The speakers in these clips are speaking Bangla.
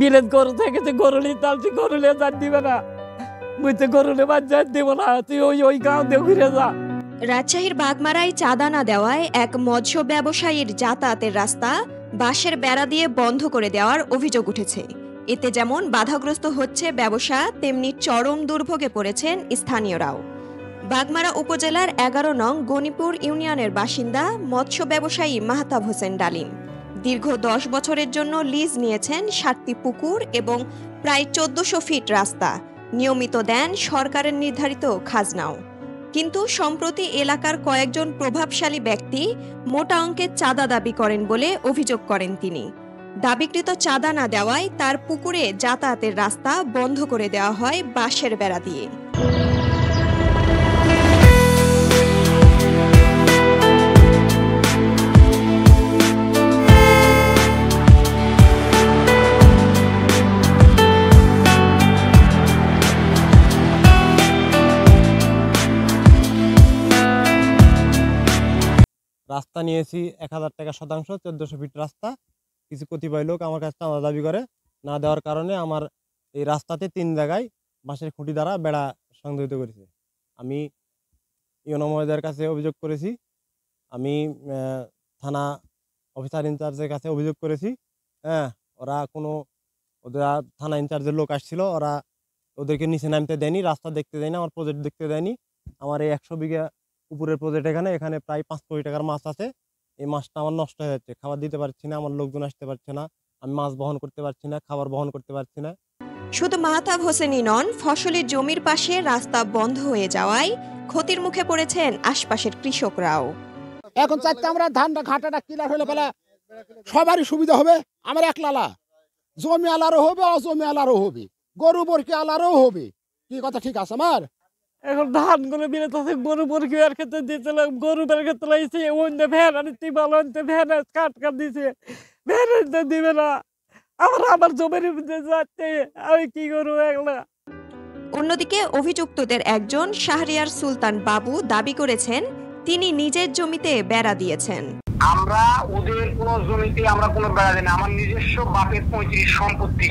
বিলেত গরু থেকে গরু নিতে আসছি, গরু নিয়ে যান দিবে না, বুঝতে গরু নিয়ে বাদ যান দিব না, তুই ওই গাঁও দিয়ে ঘুরে যা। রাজশাহীর বাগমারায় চাঁদা না দেওয়ায় এক মৎস্য ব্যবসায়ীর যাতায়াতের রাস্তা বাঁশের বেড়া দিয়ে বন্ধ করে দেওয়ার অভিযোগ উঠেছে। এতে যেমন বাধাগ্রস্ত হচ্ছে ব্যবসা, তেমনি চরম দুর্ভোগে পড়েছেন স্থানীয়রাও। বাগমারা উপজেলার ১১ নং গনিপুর ইউনিয়নের বাসিন্দা মৎস্য ব্যবসায়ী মাহতাব হোসেন ডালিম দীর্ঘ ১০ বছরের জন্য লিজ নিয়েছেন ৭টি পুকুর এবং প্রায় ১৪০০ ফিট রাস্তা, নিয়মিত দেন সরকারের নির্ধারিত খাজনাও। কিন্তু সম্প্রতি এলাকার কয়েকজন প্রভাবশালী ব্যক্তি মোটা অঙ্কের চাঁদা দাবি করেন বলে অভিযোগ করেন তিনি। দাবিকৃত চাঁদা না দেওয়ায় তার পুকুরে যাতায়াতের রাস্তা বন্ধ করে দেওয়া হয় বাঁশের বেড়া দিয়ে। রাস্তা নিয়েছি ১,০০০ টাকা শতাংশ, ১৪০০ ফিট রাস্তা। কিছু কতিপয় লোক আমার কাছে চাঁদা দাবি করে, না দেওয়ার কারণে আমার এই রাস্তাতে ৩ জায়গায় বাঁশের খুঁটি দ্বারা বেড়া সংযোজিত করেছে। আমি ইউনো মহোদয়ের কাছে অভিযোগ করেছি, আমি থানা অফিসার ইনচার্জের কাছে অভিযোগ করেছি। ওদের থানা ইনচার্জের লোক আসছিল, ওদেরকে নিচে নামতে দেয়নি, রাস্তা দেখতে দেয়নি, আমার প্রজেক্ট দেখতে দেয়নি। আমার এই ১০০ বিঘা উপরের প্রজেক্ট এখানে প্রায় ৫ কোটি টাকার মাছ আছে। এই মাছটা আমার নষ্ট হয়ে যাচ্ছে, খাবার দিতে পারছি না, আমার লোকজন আসতে পারছে না, আমি মাছ বহন করতে পারছি না, খাবার বহন করতে পারছি না। শুধু মাহতাব হোসেনই নন, ফসলের জমির পাশে রাস্তা বন্ধ হয়ে যাওয়ায় ক্ষতির মুখে পড়েছেন আশপাশের কৃষকরাও। এখন চাইতে আমরা ধানটা ঘাটাটা ক্লিয়ার হলে পেলে সবারই সুবিধা হবে। আমার একলালা জমি আলারও হবে, অজমি আলারও হবে, গরু বরকি আলারও হবে। কি কথা ঠিক আছে আমার? এখন ধান গুলো বিলে তো গরু বরকি আর ক্ষেত্রে দিয়েছিলাম, গরু বের ক্ষেত্রে লাগছে অন্য ভ্যান আনতে ভালো আনতে ভ্যান কাট দিছে, ভ্যান আনতে দিবে না, আমার জমির যাচ্ছে, আমি কি করবো একলা। অন্যদিকে অভিযুক্তদের একজন শাহরিয়ার সুলতান বাবু দাবি করেছেন তিনি নিজের জমিতে বেড়া দিয়েছেন। আমরা ওদের কোনো জমিতে আমরা কোনো বেড়া দিই না, আমার নিজস্ব বাপের ৩৫ সম্পত্তি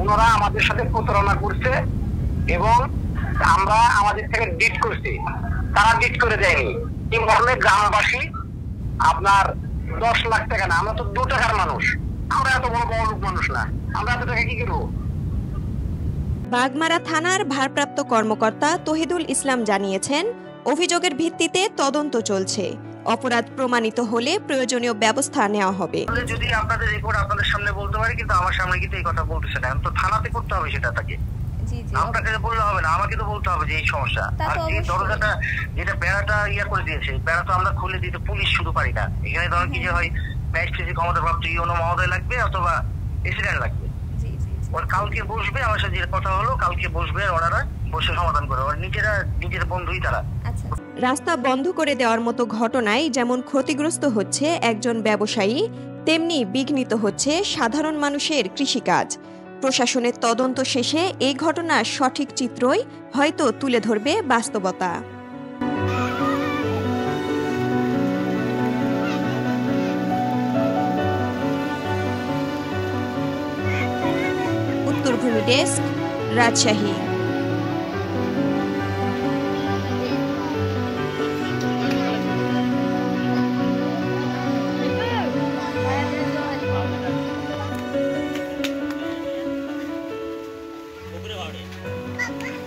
ওনারা আমাদের সাথে প্রতারণা করছে এবং আমরা আমাদের থেকে ডিট করছি, তারা ডিট করে দেয়নি। এই মর্মে গ্রামবাসী আপনার ১০ লাখ টাকা না, আমরা তো ২ টাকার মানুষ, আমরা এত বড় লোক মানুষ না, আমরা এত টাকা কি করবো? বাগমারা থানার ভারপ্রাপ্ত কর্মকর্তা তহিদুল ইসলাম জানিয়েছেন অভিযোগের ভিত্তিতে তদন্ত চলছে, অপরাধ প্রমাণিত হলে প্রয়োজনীয় ব্যবস্থা নেওয়া হবে। যদি আপনাদের রিপোর্ট আপনাদের সামনে বলতে পারি, কিন্তু আমার সামনে কিন্তু এই কথা বলতেছে না, তো থানাতে করতে হবে সেটা। তাকে আপনাকে বললে হবে না, আমাকে তো বলতে হবে যে এই সমস্যা। আর এই দরজাটা যেটা বেড়াটা করে দিয়েছে, বেড়া তো আমরা খুলে দিতে পুলিশ শুধু পারি না। এখানে ধরো কি যে হয় ম্যাজিস্ট্রেসি ক্ষমতাপ্রাপ্ত ইউনো মহোদয় লাগবে অথবা প্রেসিডেন্ট লাগবে। ওর কালকে বসবে, আমার সাথে যে কথা হলো কালকে বসবে, আর ওনারা বসে সমাধান করে, ওর নিজের বন্ধুই তারা। রাস্তা বন্ধ করে দেওয়ার মতো ঘটনায় যেমন ক্ষতিগ্রস্ত হচ্ছে একজন ব্যবসায়ী, তেমনি বিঘ্নিত হচ্ছে সাধারণ মানুষের কৃষিকাজ। প্রশাসনের তদন্ত শেষে এই ঘটনার সঠিক চিত্রই হয়তো তুলে ধরবে বাস্তবতা। উত্তরভূমি ডেস্ক, রাজশাহী। Obrigado.